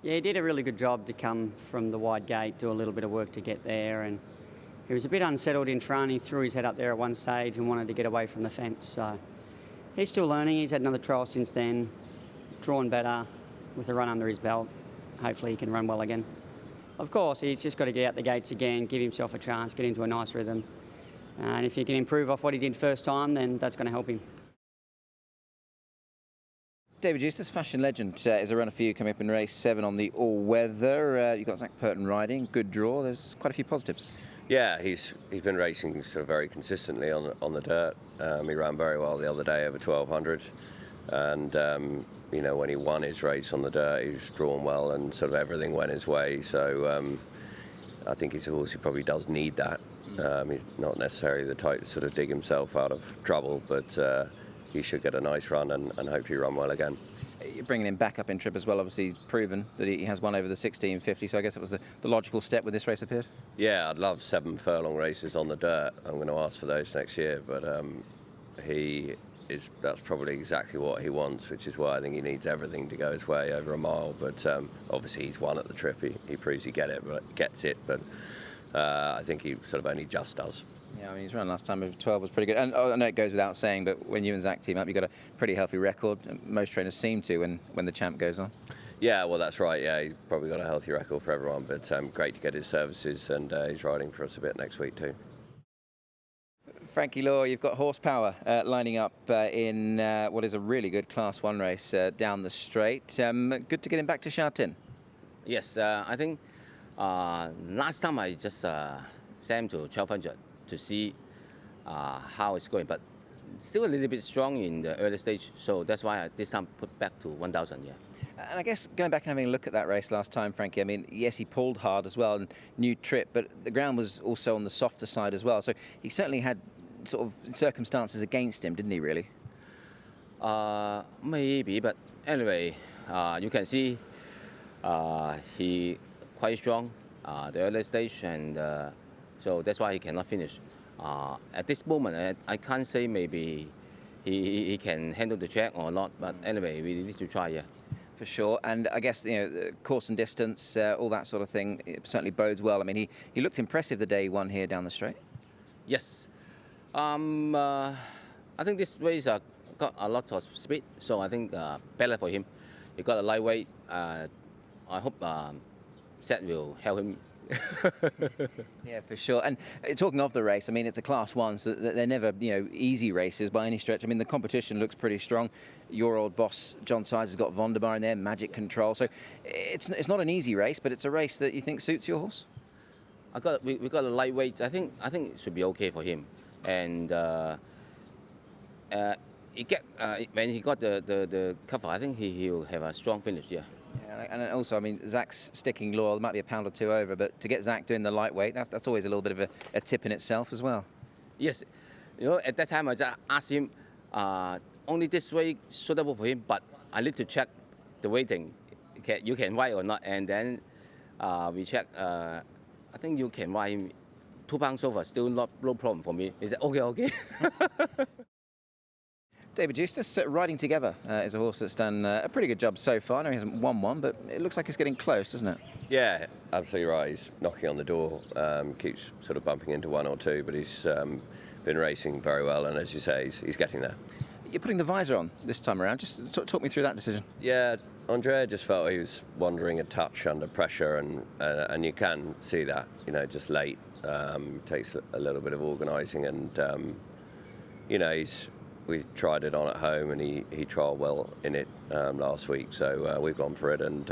Yeah, he did a really good job to come from the wide gate, do a little bit of work to get there, and he was a bit unsettled in front. He threw his head up there at one stage and wanted to get away from the fence. So he's still learning. He's had another trial since then, drawn better with a run under his belt. Hopefully he can run well again. Of course, he's just got to get out the gates again, give himself a chance, get into a nice rhythm. And if he can improve off what he did first time, then that's going to help him. David Eustace, fashion legend, is a runner for you coming up in race 7 on the all-weather. You've got Zach Purton riding, good draw. There's quite a few positives. Yeah, he's been racing sort of very consistently on the dirt. He ran very well the other day over 1200, and you know, when he won his race on the dirt, he was drawn well and sort of everything went his way. So I think he's a horse who probably does need that. He's not necessarily the type to sort of dig himself out of trouble, but he should get a nice run and hopefully run well again. You're bringing him back up in trip as well. Obviously, he's proven that he has won over the 1650, so I guess it was the logical step with this race appeared. Yeah, I'd love 7 furlong races on the dirt. I'm going to ask for those next year, but that's probably exactly what he wants, which is why I think he needs everything to go his way over a mile. But obviously, he's won at the trip. He proves he gets it, but I think he sort of only just does. Yeah, I mean, his run last time of 12 was pretty good. And I know it goes without saying, but when you and Zach team up, you've got a pretty healthy record. Most trainers seem to when the champ goes on. Yeah, well, that's right. Yeah, he's probably got a healthy record for everyone, but great to get his services, and he's riding for us a bit next week too. Frankie Lor, you've got horsepower lining up in what is a really good Class 1 race down the straight. Good to get him back to Purton. Yes, I think last time I just sent him to 1200 to see how it's going, but still a little bit strong in the early stage, so that's why I this time put back to 1000. Yeah. And I guess going back and having a look at that race last time, Frankie, I mean, yes, he pulled hard as well, and new trip, but the ground was also on the softer side as well, so he certainly had sort of circumstances against him, didn't he, really? Maybe, but anyway, you can see he quite strong the early stage, and so that's why he cannot finish. At this moment, I can't say maybe he can handle the track or not, but anyway, we need to try, yeah. For sure, and I guess, you know, the course and distance, all that sort of thing, it certainly bodes well. I mean, he looked impressive the day he won here down the straight. Yes. I think this race got a lot of speed, so I think better for him. He got a lightweight. I hope Seth will help him. Yeah, for sure. And talking of the race, I mean, it's a Class 1, so they're never, you know, easy races by any stretch. I mean, the competition looks pretty strong. Your old boss, John Size, has got Vonderbar in there, Magic Control. So it's not an easy race, but it's a race that you think suits your horse? We got a lightweight. I think it should be okay for him. And when he got the cover, I think he'll have a strong finish. Yeah. Yeah, and also, I mean, Zach's sticking loyal. There might be a pound or two over, but to get Zach doing the lightweight, that's always a little bit of a tip in itself as well. Yes, you know, at that time I just asked him, only this way suitable for him, but I need to check the weighting. You can ride or not, and then we check. I think you can ride him 2 pounds over, still no problem for me. He said, okay. David Eustace, riding together is a horse that's done a pretty good job so far. I know he hasn't won one, but it looks like it's getting close, doesn't it? Yeah, absolutely right. He's knocking on the door, keeps sort of bumping into 1 or 2, but he's been racing very well, and as you say, he's getting there. You're putting the visor on this time around. Just talk me through that decision. Yeah, Andrea just felt he was wandering a touch under pressure, and you can see that, you know, just late. Takes a little bit of organising, and you know, we tried it on at home, and he trialled well in it last week, so we've gone for it, and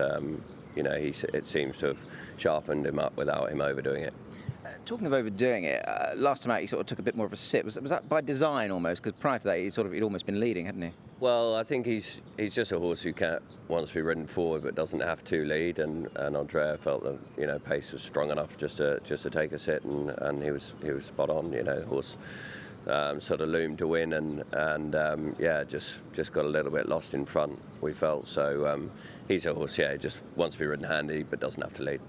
you know, it seems to have sharpened him up without him overdoing it. Talking of overdoing it, last time out he sort of took a bit more of a sit. Was that by design almost? Because prior to that he'd almost been leading, hadn't he? Well, I think he's just a horse who wants to be ridden forward but doesn't have to lead, and Andrea felt that, you know, pace was strong enough just to take a sit, and he was spot on. You know, the horse sort of loomed to win, and yeah, just got a little bit lost in front, we felt. So he's a horse, yeah, just wants to be ridden handy but doesn't have to lead.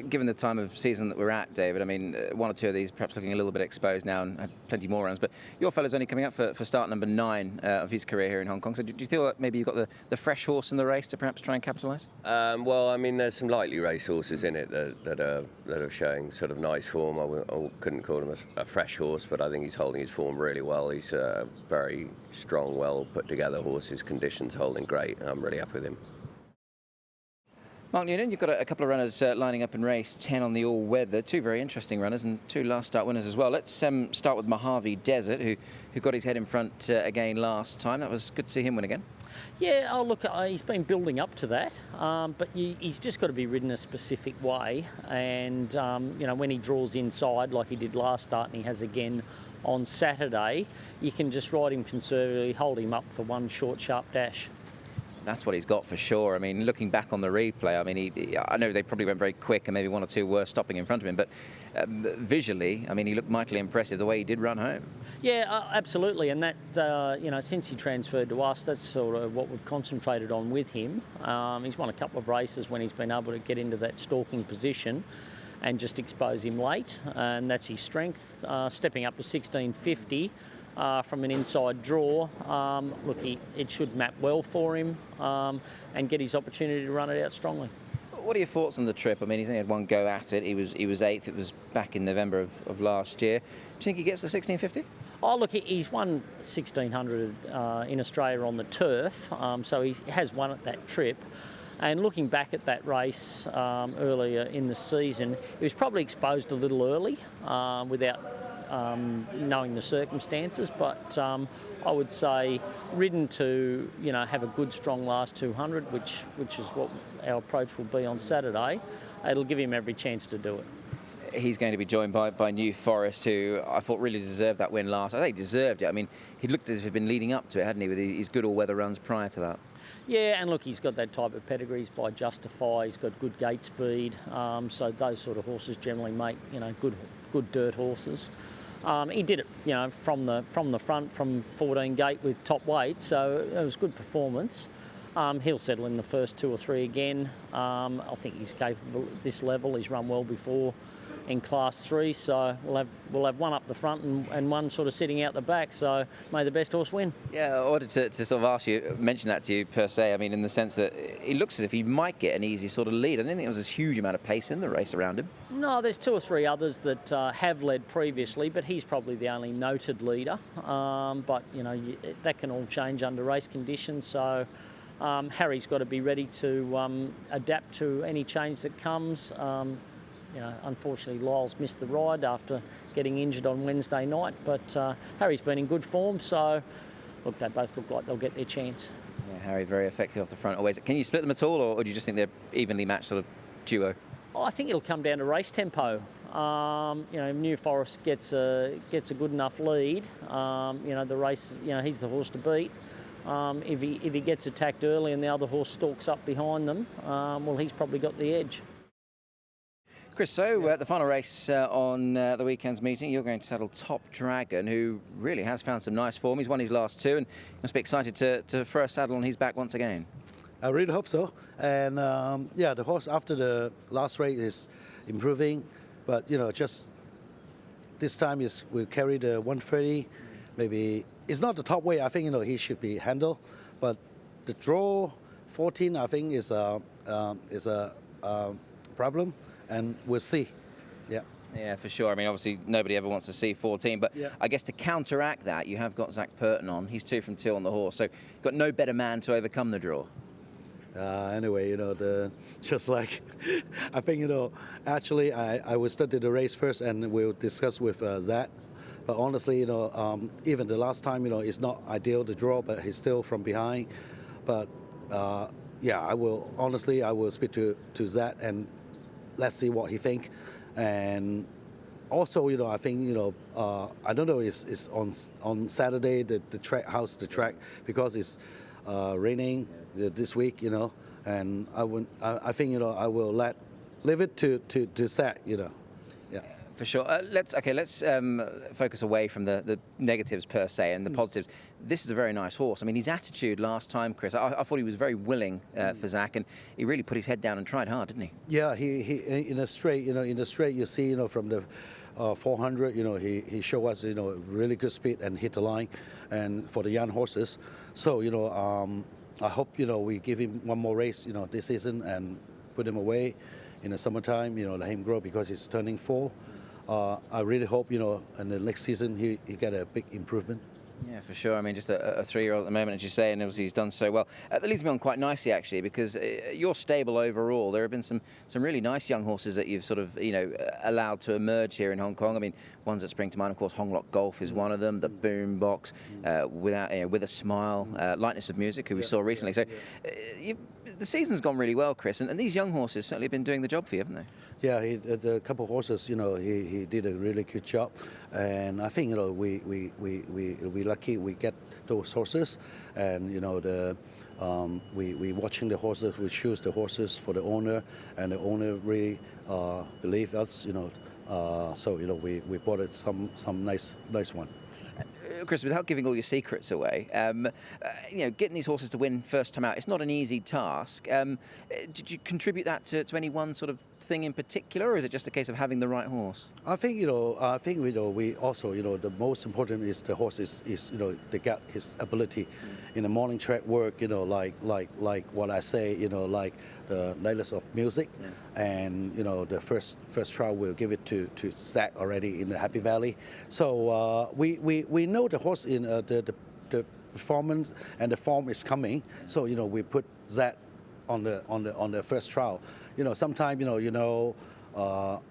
Given the time of season that we're at, David, I mean, one or two of these perhaps looking a little bit exposed now and had plenty more runs, but your fella's only coming up for start number 9 of his career here in Hong Kong. So do you feel that maybe you've got the fresh horse in the race to perhaps try and capitalise? Well, I mean, there's some lightly race horses in it that are showing sort of nice form. I couldn't call him a fresh horse, but I think he's holding his form really well. He's a very strong, well put together horse. His conditions holding great. I'm really happy with him. Mark Newnham, you've got a couple of runners lining up in race 10 on the all-weather. 2 very interesting runners and 2 last start winners as well. Let's start with MOJAVE Desert, who got his head in front again last time. That was good to see him win again. Yeah, oh look, he's been building up to that, but he's just got to be ridden a specific way. And you know, when he draws inside like he did last start, and he has again on Saturday, you can just ride him conservatively, hold him up for one short, sharp dash. That's what he's got for sure. I mean, looking back on the replay, I mean, I know they probably went very quick and maybe 1 or 2 were stopping in front of him, but visually, I mean, he looked mightily impressive the way he did run home. Yeah, absolutely, and that, you know, since he transferred to us, that's sort of what we've concentrated on with him. He's won a couple of races when he's been able to get into that stalking position and just expose him late, and that's his strength. Stepping up to 1650. From an inside draw, look, it should map well for him and get his opportunity to run it out strongly. What are your thoughts on the trip? I mean, he's only had 1 go at it. He was 8th. It was back in November of last year. Do you think he gets the 1650? Oh, look, he's won 1600 in Australia on the turf, so he has won at that trip. And looking back at that race earlier in the season, he was probably exposed a little early without knowing the circumstances, but I would say ridden to, you know, have a good strong last 200, which is what our approach will be on Saturday. It'll give him every chance to do it. He's going to be joined by New Forest, who I thought really deserved that win last. I think he deserved it. I mean, he looked as if he'd been leading up to it, hadn't he, with his good all-weather runs prior to that. Yeah, and look, he's got that type of pedigree. He's by Justify. He's got good gate speed. So those sort of horses generally make, you know, good dirt horses. He did it, you know, from the front, from 14 gate with top weight, so it was good performance. He'll settle in the first 2 or 3 again. I think he's capable at this level. He's run well before in Class 3, so we'll have one up the front and one sort of sitting out the back. So may the best horse win. Yeah, I wanted to sort of mention that to you per se. I mean, in the sense that it looks as if he might get an easy sort of lead. I didn't think there was a huge amount of pace in the race around him. No, there's 2 or 3 others that have led previously, but he's probably the only noted leader. But you know, that can all change under race conditions. So Harry's got to be ready to adapt to any change that comes. You know, unfortunately, Lyle's missed the ride after getting injured on Wednesday night, but Harry's been in good form, so look, they both look like they'll get their chance. Yeah, Harry very effective off the front always. Can you split them at all, or do you just think they're evenly matched sort of duo? Oh, I think it'll come down to race tempo. You know, New Forest gets a good enough lead. You know, the race, you know, he's the horse to beat. If he gets attacked early and the other horse stalks up behind them, well, he's probably got the edge. Chris, so the final race on the weekend's meeting, you're going to saddle Top Dragon, who really has found some nice form. He's won his last 2 and must be excited to throw a saddle on his back once again. I really hope so. And yeah, the horse after the last race is improving, but you know, just this time we'll carry the 130. Maybe it's not the top weight. I think, you know, he should be handled, but the draw 14, I think, is a problem. And we'll see. Yeah. Yeah, for sure. I mean, obviously, nobody ever wants to see 14, but yeah. I guess to counteract that, you have got Purton on. He's 2 from 2 on the horse, so you've got no better man to overcome the draw. Anyway, you know, just like, I think, you know, actually, I will study the race first and we'll discuss with Zach. But honestly, you know, even the last time, you know, it's not ideal, the draw, but he's still from behind. But, yeah, I will speak to Zach and let's see what he think. And also, you know, I think, you know, I don't know, it's on Saturday, the track, how's the track, because it's raining this week, you know, and I think, you know, I will leave it to Zach, you know. Yeah. For sure. Let's focus away from the negatives per se and the positives. This is a very nice horse. I mean, his attitude last time, Chris, I thought he was very willing for Zach, and he really put his head down and tried hard, didn't he? Yeah, he in a straight, in the straight, you see, from the 400, he showed us, really good speed and hit the line, and for the young horses. So, I hope, we give him one more race, this season and put him away in the summertime, let him grow because he's turning 4. I really hope, in the next season he get a big improvement. Yeah, for sure. I mean, just a 3-year-old at the moment, as you say, and obviously he's done so well. That leads me on quite nicely, actually, because your stable overall, there have been some really nice young horses that you've sort of, allowed to emerge here in Hong Kong. I mean, ones that spring to mind, of course, Hong Lok Golf is one of them, the Boom Box, with a Smile, Lightness of Music, who we saw recently. So the season's gone really well, Chris, and these young horses certainly have been doing the job for you, haven't they? Yeah, the couple of horses, he did a really good job, and I think we lucky we get those horses, and we watching the horses, we choose the horses for the owner, and the owner really believe us, so we bought it some nice one. Chris, without giving all your secrets away, getting these horses to win first time out, it's not an easy task. Did you contribute that to any one sort of thing in particular, or is it just a case of having the right horse? I think we also the most important is the horse is they get his ability in the morning track work, like what I say, like the Lightness of Music, and the first trial we'll give it to Zach already in the Happy Valley. So we know the horse in the performance and the form is coming. So we put Zach on the first trial. Sometimes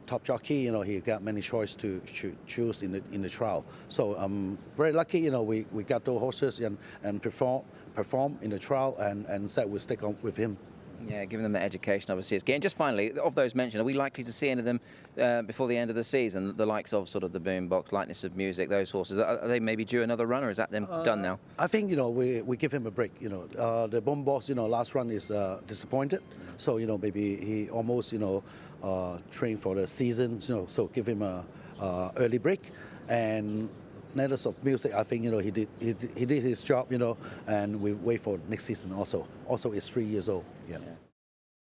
top jockey, he got many choices to choose in the trial. So I'm very lucky, we got those horses and perform in the trial, and Zach will stick on with him. Yeah, giving them the education obviously is key. And just finally, of those mentioned, are we likely to see any of them before the end of the season? The likes of sort of the Boom Box, Lightness of Music, those horses, are they maybe due another run, or is that them done now? I think we give him a break. The Boom Box, last run is disappointed, so maybe he almost trained for the season. So give him a early break. And Lightness of Music, I think he did his job, and we wait for next season also. Also, it's 3 years old. Yeah.